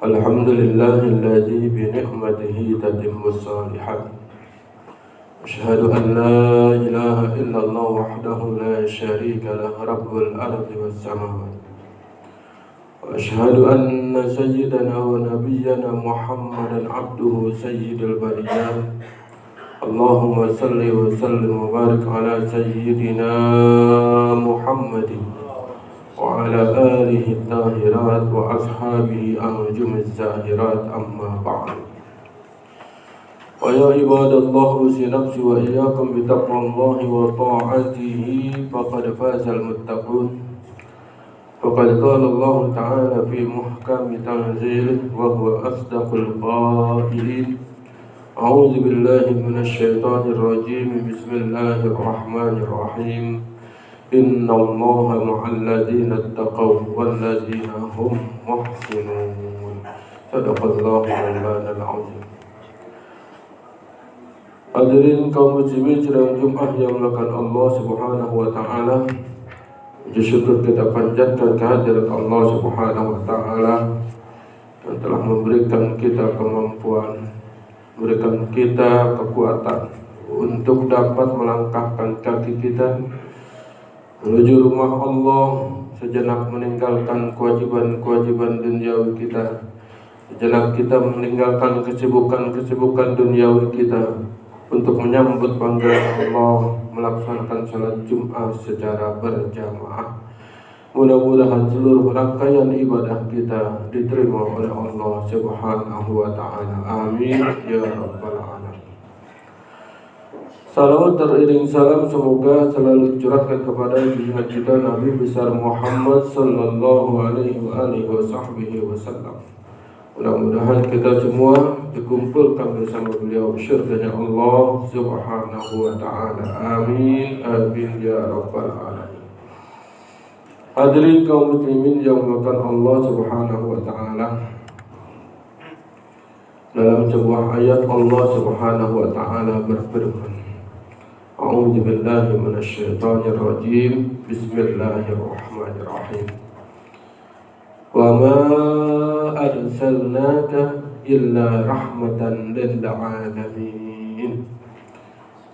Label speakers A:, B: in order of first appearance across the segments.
A: الحمد لله الذي بنعمته تتم الصالحات. أشهد أن لا إله إلا الله وحده لا شريك له رب الأرض والسماوات. وأشهد أن سيدنا ونبينا محمدا عبده سيد البريات. اللهم صل وسلم وبارك على سيدنا محمد وعلى آله الطاهرات وأصحابه أنجم الزاهرات. أما بعد، ويا عباد الله أوصي نفسي وإياكم بتقوى الله وطاعته فقد فاز المتقون. فقد قال الله تعالى في محكم تنزيله وهو أصدق القائلين: أعوذ بالله من الشيطان الرجيم. بسم الله الرحمن الرحيم. إن الله مع الذين اتقوا والذين هم محسنون. صدق الله مولانا العظيم. Hadirin kaum muslimin sidang Jumat yang dimuliakan Allah Subhanahu wa taala. Puji syukur kita panjatkan kehadirat Allah Subhanahu wa taala yang telah memberikan kita kemampuan, memberikan kita kekuatan untuk dapat melangkahkan kaki kita menuju rumah Allah, sejenak meninggalkan kewajiban-kewajiban duniawi kita, sejenak kita meninggalkan kesibukan-kesibukan duniawi kita untuk menyambut panggilan Allah, melaksanakan salat Jumat secara berjamaah. Mudah-mudahan seluruh rangkaian ibadah kita diterima oleh Allah Subhanahu wa taala. Amin ya rabbal alamin. Salawat teriring salam semoga selalu curahkan kepada junjungan kita Nabi besar Muhammad sallallahu alaihi wasallam. Mudah-mudahan kita semua dikumpulkan bersama beliau syurganya Allah Subhanahu wa taala. Amin amin ya rabbal alamin. Hadirin kaum muslimin yang dimuliakan Allah Subhanahu wa taala. Dalam sebuah ayat Allah Subhanahu wa taala berfirman: A'udzu billahi minasyaitonir rajim. Bismillahirrahmanirrahim. Wa ma arsalnaka illa rahmatan lil alamin.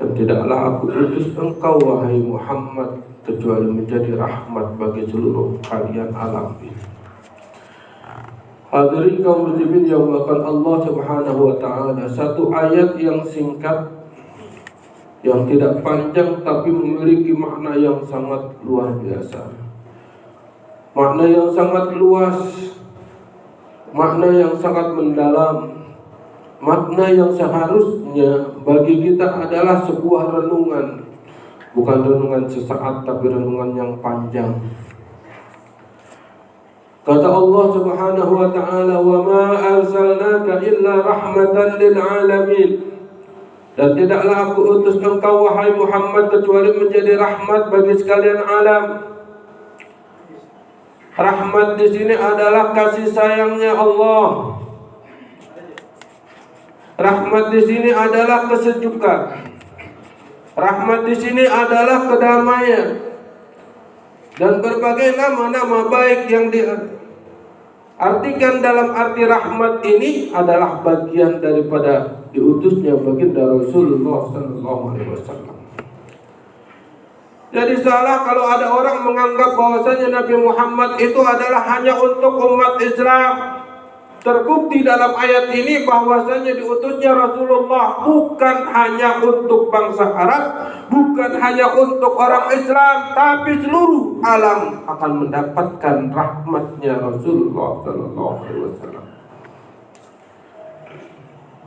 A: Dan tidaklah aku utus engkau wahai Muhammad kecuali menjadi rahmat bagi seluruh kalian alam ini. Hadirin kaum muslimin yang dimuliakan Allah Subhanahu wa taala, satu ayat yang singkat, yang tidak panjang tapi memiliki makna yang sangat luar biasa. Makna yang sangat luas, makna yang sangat mendalam, makna yang seharusnya bagi kita adalah sebuah renungan. Bukan renungan sesaat tapi renungan yang panjang. Kata Allah Subhanahu wa taala, "Wa ma arsalnaka illa rahmatan lil alamin." Dan tidaklah aku utus engkau wahai Muhammad kecuali menjadi rahmat bagi sekalian alam. Rahmat di sini adalah kasih sayangnya Allah. Rahmat di sini adalah kesejukan. Rahmat di sini adalah kedamaian. Dan berbagai nama-nama baik yang diartikan dalam arti rahmat ini adalah bagian daripada diutusnya baginda Rasulullah sallallahu alaihi wasallam. Jadi salah kalau ada orang menganggap bahwasanya Nabi Muhammad itu adalah hanya untuk umat Islam. Terbukti dalam ayat ini bahwasanya diutusnya Rasulullah bukan hanya untuk bangsa Arab, bukan hanya untuk orang Islam, tapi seluruh alam akan mendapatkan rahmatnya Rasulullah sallallahu alaihi wasallam.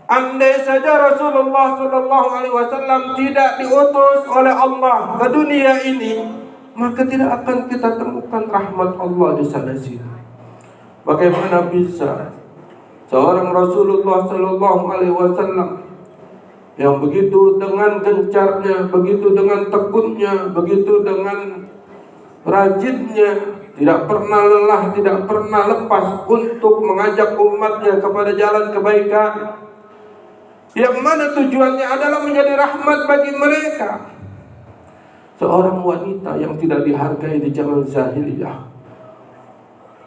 A: Andai saja Rasulullah sallallahu alaihi wasallam tidak diutus oleh Allah ke dunia ini, maka tidak akan kita temukan rahmat Allah di sana sini. Bagaimana bisa seorang Rasulullah sallallahu alaihi wasallam yang begitu dengan gencarnya, begitu dengan tekunnya, begitu dengan rajinnya, tidak pernah lelah, tidak pernah lepas untuk mengajak umatnya kepada jalan kebaikan, yang mana tujuannya adalah menjadi rahmat bagi mereka. Seorang wanita yang tidak dihargai di zaman jahiliyah,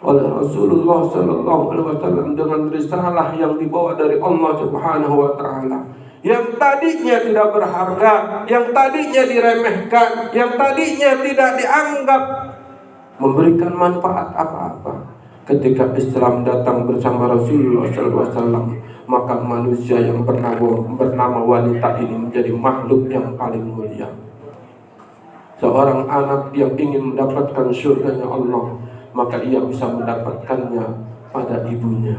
A: oleh Rasulullah sallallahu alaihi wasallam dengan risalah yang dibawa dari Allah Subhanahu wa taala. Yang tadinya tidak berharga, yang tadinya diremehkan, yang tadinya tidak dianggap memberikan manfaat apa-apa, ketika Islam datang bersama Rasulullah sallallahu alaihi wasallam, maka manusia yang bernama wanita ini menjadi makhluk yang paling mulia. Seorang anak yang ingin mendapatkan surganya Allah, maka ia bisa mendapatkannya pada ibunya.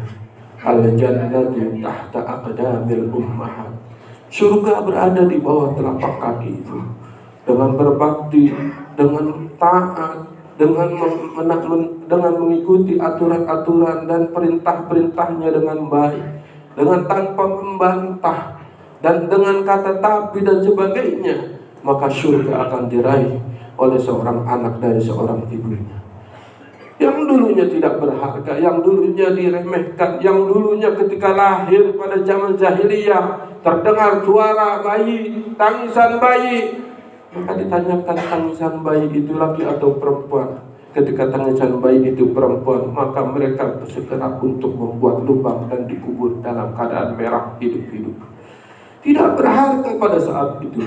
A: Al-jannatu tahta aqdamil ummahat. Surga berada di bawah telapak kaki itu. Dengan berbakti, dengan taat, dengan mengikuti aturan-aturan dan perintah-perintahnya dengan baik, dengan tanpa membantah dan dengan kata tapi dan sebagainya, maka surga akan diraih oleh seorang anak dari seorang ibunya. Yang dulunya tidak berharga, yang dulunya diremehkan, yang dulunya ketika lahir pada zaman jahiliyah terdengar suara bayi, tangisan bayi, maka ditanyakan tangisan bayi itu laki atau perempuan. Ketika tangisan bayi itu perempuan, maka mereka bersegera untuk membuat lubang dan dikubur dalam keadaan merah hidup-hidup. Tidak berharga pada saat itu.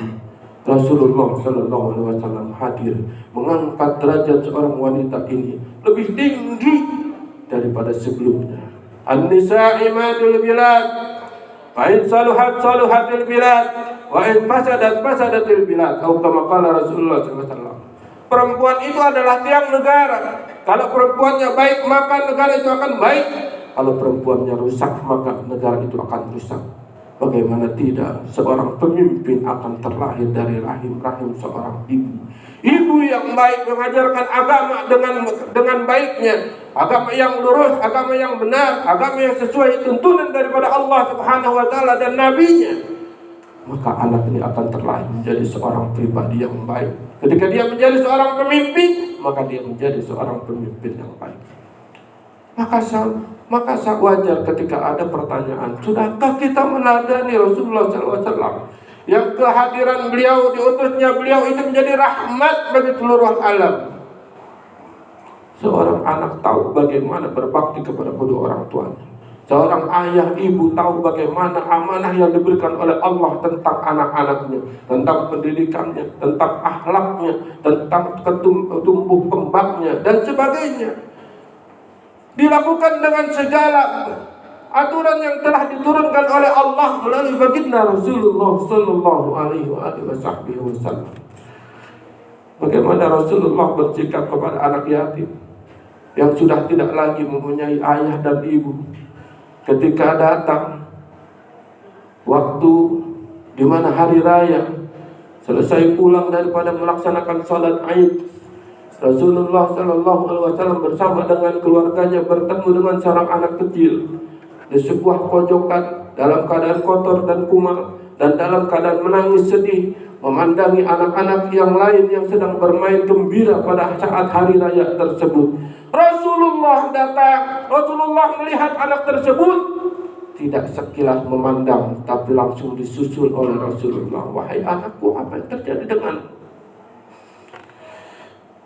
A: Rasulullah sallallahu alaihi wasallam hadir mengangkat derajat seorang wanita ini lebih tinggi daripada sebelumnya. An-nisa'i madul bilad, wa in saluhat saluhatil bilad, wa in fasadat fasadatil bilad. Atau kama qala Rasulullah sallallahu alaihi wasallam. Perempuan itu adalah tiang negara. Kalau perempuannya baik, maka negara itu akan baik. Kalau perempuannya rusak, maka negara itu akan rusak. Bagaimana tidak, seorang pemimpin akan terlahir dari rahim-rahim seorang ibu. Ibu yang baik mengajarkan agama dengan baiknya, agama yang lurus, agama yang benar, agama yang sesuai tuntunan daripada Allah Subhanahu wa taala dan nabinya. Maka anak ini akan terlahir menjadi seorang pribadi yang baik. Ketika dia menjadi seorang pemimpin, maka dia menjadi seorang pemimpin yang baik. Maka wajar ketika ada pertanyaan, sudahkah kita meneladani Rasulullah SAW yang kehadiran beliau, diutusnya beliau itu menjadi rahmat bagi seluruh alam. Seorang anak tahu bagaimana berbakti kepada kedua orang tuanya. Seorang ayah ibu tahu bagaimana amanah yang diberikan oleh Allah tentang anak-anaknya, tentang pendidikannya, tentang akhlaknya, tentang tumbuh kembangnya dan sebagainya. Dilakukan dengan segala aturan yang telah diturunkan oleh Allah melalui baginda Rasulullah sallallahu alaihi wasallam. Bagaimana Rasulullah bersikap kepada anak yatim yang sudah tidak lagi mempunyai ayah dan ibu. Ketika datang waktu di mana hari raya, selesai pulang daripada melaksanakan salat Aid, Rasulullah sallallahu alaihi wasallam bersama dengan keluarganya bertemu dengan seorang anak kecil di sebuah pojokan dalam keadaan kotor dan kumal dan dalam keadaan menangis sedih, memandangi anak-anak yang lain yang sedang bermain gembira pada saat hari raya tersebut. Rasulullah datang, Rasulullah melihat anak tersebut, tidak sekilas memandang, tapi langsung disusul oleh Rasulullah. Wahai anakku, apa yang terjadi denganmu?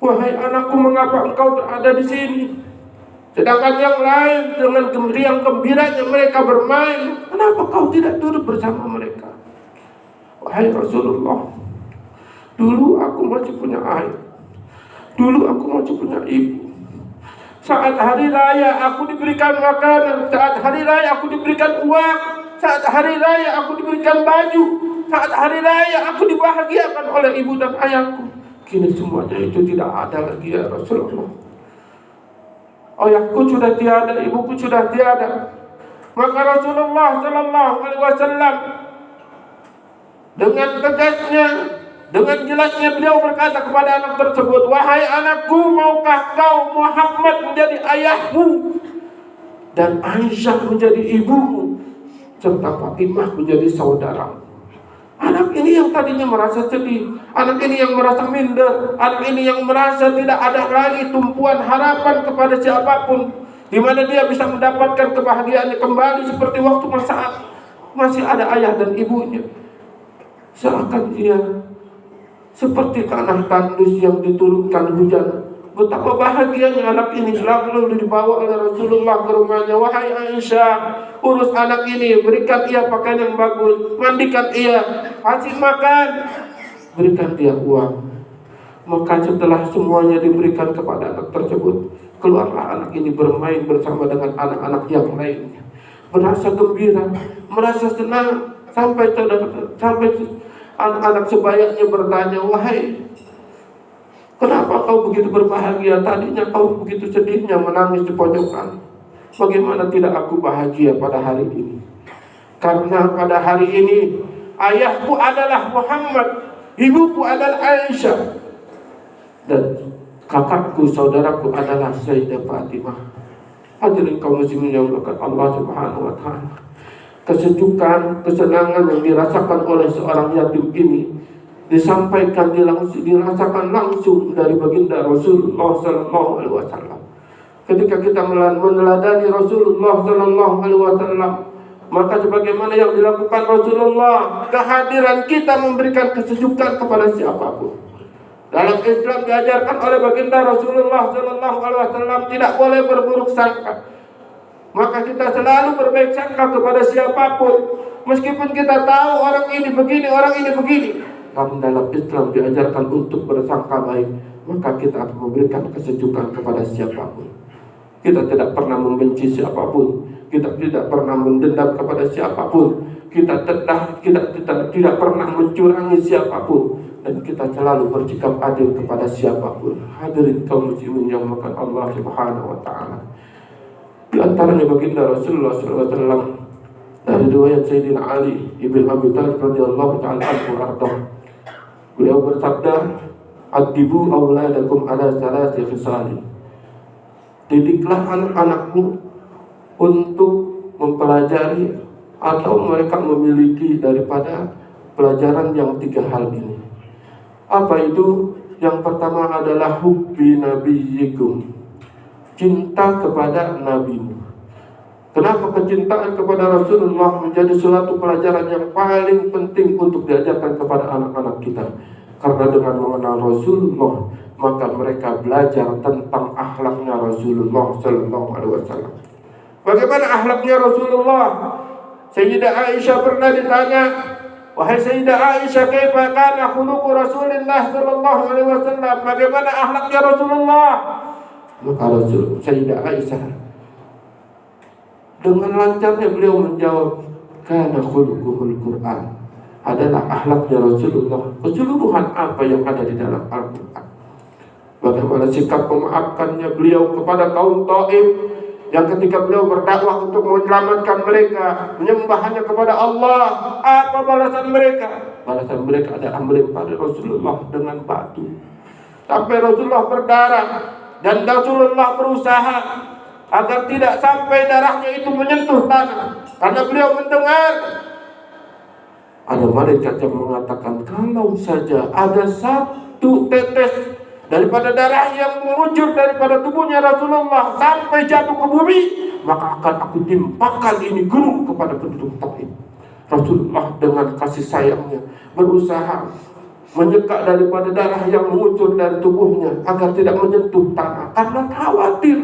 A: Wahai anakku, mengapa engkau berada di sini? Sedangkan yang lain dengan riang gembiranya mereka bermain. Kenapa kau tidak duduk bersama mereka? Wahai Rasulullah, dulu aku masih punya ayah, dulu aku masih punya ibu. Saat hari raya aku diberikan makanan, saat hari raya aku diberikan uang, saat hari raya aku diberikan baju, saat hari raya aku dibahagiakan oleh ibu dan ayahku. Kini semuanya itu tidak ada lagi ya Rasulullah. Ayahku sudah tiada, ibuku sudah tiada. Maka Rasulullah sallallahu alaihi wasallam dengan tegasnya, dengan jelasnya beliau berkata kepada anak tersebut, wahai anakku, maukah kau Muhammad menjadi ayahmu dan Aisyah menjadi ibumu serta Fatimah menjadi saudaramu? Anak ini yang tadinya merasa sedih, anak ini yang merasa minder, anak ini yang merasa tidak ada lagi tumpuan harapan kepada siapapun, di mana dia bisa mendapatkan kebahagiaannya kembali seperti waktu masih ada ayah dan ibunya. Seakan dia seperti tanah tandus yang diturunkan hujan, Betapa bahagianya anak ini. Lalu dibawa oleh Rasulullah ke rumahnya. Wahai Aisyah, urus anak ini, berikan ia pakaian yang bagus, mandikan ia, kasih makan, berikan dia uang. Maka setelah semuanya diberikan kepada anak tersebut, keluarlah anak ini bermain bersama dengan anak-anak yang lainnya, merasa gembira, merasa senang. Sampai anak-anak sebayanya bertanya, wahai, kenapa kau begitu berbahagia? Tadinya kau begitu sedihnya menangis di pojokan. Bagaimana tidak aku bahagia pada hari ini? Karena pada hari ini ayahku adalah Muhammad, ibuku adalah Aisyah, dan kakakku, saudaraku adalah Sayyidah Fatimah. Hadirin kaum muslimin yang dimuliakan Allah Subhanahu wa taala. Kesejukan, kesenangan yang dirasakan oleh seorang yatim ini disampaikan, dirasakan langsung dari baginda Rasulullah sallallahu alaihi wasallam. Ketika kita meneladani Rasulullah sallallahu alaihi wasallam, maka sebagaimana yang dilakukan Rasulullah, kehadiran kita memberikan kesejukan kepada siapapun. Dalam Islam diajarkan oleh baginda Rasulullah sallallahu alaihi wasallam tidak boleh berburuk sangka. Maka kita selalu berbaik sangka kepada siapapun, meskipun kita tahu orang ini begini, orang ini begini. Namun dalam Islam diajarkan untuk bersangka baik, maka kita akan memberikan kesejukan kepada siapapun. Kita tidak pernah membenci siapapun, kita tidak pernah mendendam kepada siapapun, kita tidak pernah mencurangi siapapun, dan kita selalu bersikap adil kepada siapapun. Hadirin kaum muslimin yang dimuliakan Allah Subhanahu wa taala. Di antaranya baginda Rasulullah SAW dari riwayat Sayyidina Ali ibn Abi Thalib radhiyallahu ta'ala anhu arda. Beliau bersabda, "Adibu auladakum ala salati khisalin." Didiklah anak-anakmu untuk mempelajari atau mereka memiliki daripada pelajaran yang 3 hal ini. Apa itu? Yang pertama adalah hubbi nabiyyikum, cinta kepada nabimu. Kenapa kecintaan kepada Rasulullah menjadi suatu pelajaran yang paling penting untuk diajarkan kepada anak-anak kita? Karena dengan mengenal Rasulullah, maka mereka belajar tentang akhlaknya Rasulullah sallallahu alaihi wasallam. Bagaimana akhlaknya Rasulullah? Sayyidah Aisyah pernah ditanya, wahai Sayyidah Aisyah, kaifa kana khuluqu Rasulillah sallallahu alaihi wasallam? Bagaimana akhlaknya Rasulullah? Maka Sayyidah Aisyah dengan lancarnya beliau menjawab, kana khuluquhul Quran, adalah akhlaknya Rasulullah, keseluruhan apa yang ada di dalam Al-Quran. Bagaimana sikap memaafkannya beliau kepada kaum Taif, yang ketika beliau berdakwah untuk menyelamatkan mereka, menyembah hanya kepada Allah, apa balasan mereka? Balasan mereka adalah melempari Rasulullah dengan batu sampai Rasulullah berdarah. Dan Rasulullah berusaha agar tidak sampai darahnya itu menyentuh tanah, karena beliau mendengar ada malaikat yang mengatakan, kalau saja ada 1 tetes daripada darah yang mengucur daripada tubuhnya Rasulullah sampai jatuh ke bumi, maka akan aku timpakan ini gunung kepada penduduk Taif. Rasulullah dengan kasih sayangnya berusaha menyeka daripada darah yang mengucur dari tubuhnya agar tidak menyentuh tanah, karena khawatir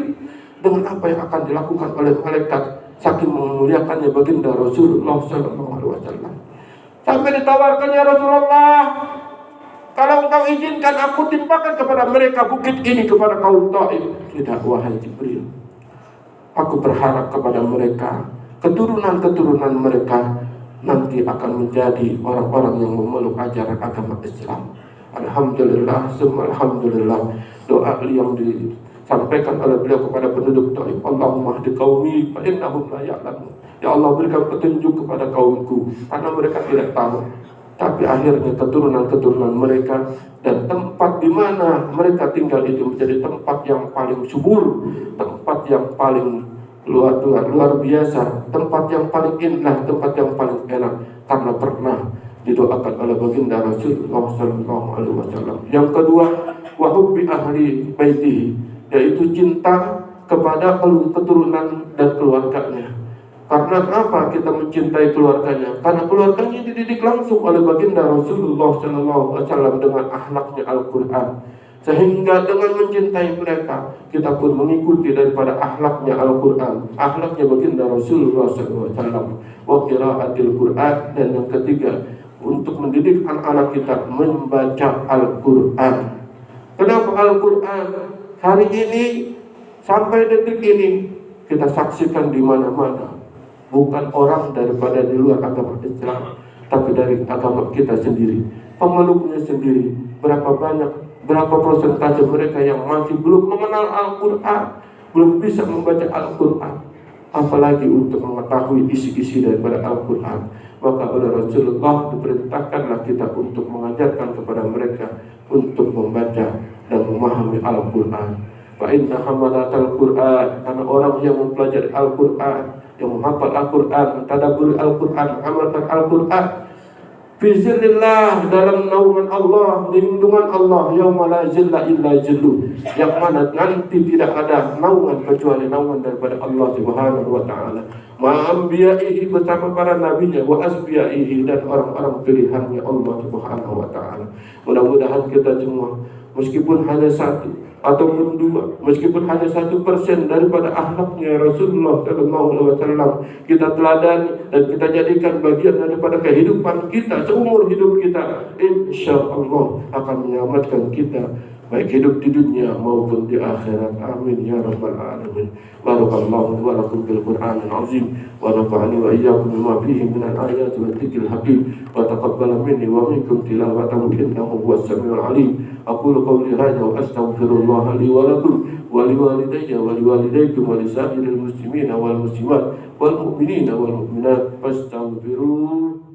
A: dengan apa yang akan dilakukan oleh malaikat saking memuliakannya baginda Rasulullah sallallahu alaihi wasallam. Sampai ditawarkannya Rasulullah, kalau engkau izinkan aku timpakan kepada mereka bukit ini kepada kaum Taif. Tidak, wahai Jibril, aku berharap kepada mereka, keturunan-keturunan mereka nanti akan menjadi orang-orang yang memeluk ajaran agama Islam. Alhamdulillah, semua alhamdulillah. Doa yang disampaikan oleh beliau kepada penduduk Taif, Allahumma hdi qaumi fa innahum la ya'lamun. Ya Allah, berikan petunjuk kepada kaumku karena mereka tidak tahu. Tapi akhirnya keturunan-keturunan mereka dan tempat di mana mereka tinggal itu menjadi tempat yang paling subur, tempat yang paling luar biasa, tempat yang paling indah, tempat yang paling enak, karena pernah didoakan oleh baginda Rasulullah sallallahu alaihi wasallam. Yang kedua, wa hubbi ahli baiti, yaitu cinta kepada keturunan dan keluarganya. Karena apa kita mencintai keluarganya? Karena keluarganya dididik langsung oleh baginda Rasulullah sallallahu alaihi wasallam dengan akhlaknya Al-Quran. Sehingga dengan mencintai mereka, kita pun mengikuti daripada akhlaknya Al-Quran, akhlaknya baginda Rasulullah SAW, wa qiraatil Quran. Dan yang ketiga, untuk mendidik anak-anak kita membaca Al-Quran. Kenapa Al-Quran? Hari ini sampai detik ini kita saksikan di mana-mana, bukan orang daripada di luar agama Islam, tapi dari agama kita sendiri, pemeluknya sendiri. Berapa persentase mereka yang masih belum mengenal Al-Quran, belum bisa membaca Al-Quran, apalagi untuk mengetahui isi-isi daripada Al-Quran. Maka oleh Rasulullah diperintahkanlah kita untuk mengajarkan kepada mereka untuk membaca dan memahami Al-Quran. Fa inna hamalatal Quran, karena orang yang mempelajari Al-Quran, yang menghafal Al-Quran, mentadabburi Al-Quran, mengamalkan Al-Quran, fi zillillah, dalam naungan Allah, lindungan Allah, yauma la zilla illa zilluh, yang mana nanti tidak ada naungan kecuali naungan daripada Allah Subhanahu wa taala. Ma'ambiyaihi, bersama para nabinya, wa asbiyaihi, dan orang-orang pilihannya Allah Subhanahu wa taala. Mudah-mudahan kita semua, meskipun hanya satu ataupun dua, meskipun hanya 1% daripada akhlaknya Rasulullah SAW, kita teladani dan kita jadikan bagian daripada kehidupan kita seumur hidup kita, insya Allah akan menyelamatkan kita baik hidup di dunia maupun di akhirat. Amin ya rabbal alamin. Barakallahu wa lakum bil Qur'anil azim, wa nafa'ani wa iyyakum bima fihi minal ayati wa dzikril hakim, wa taqabbala minni wa minkum tilawatahu innahu huwas samiul alim. Aqulu qawli hadza wa astaghfirullah li wa lakum wa liwalidayya wa liwalidaykum wa lisairil muslimina wal muslimat wal mu'minina wal mu'minat fastaghfiruh.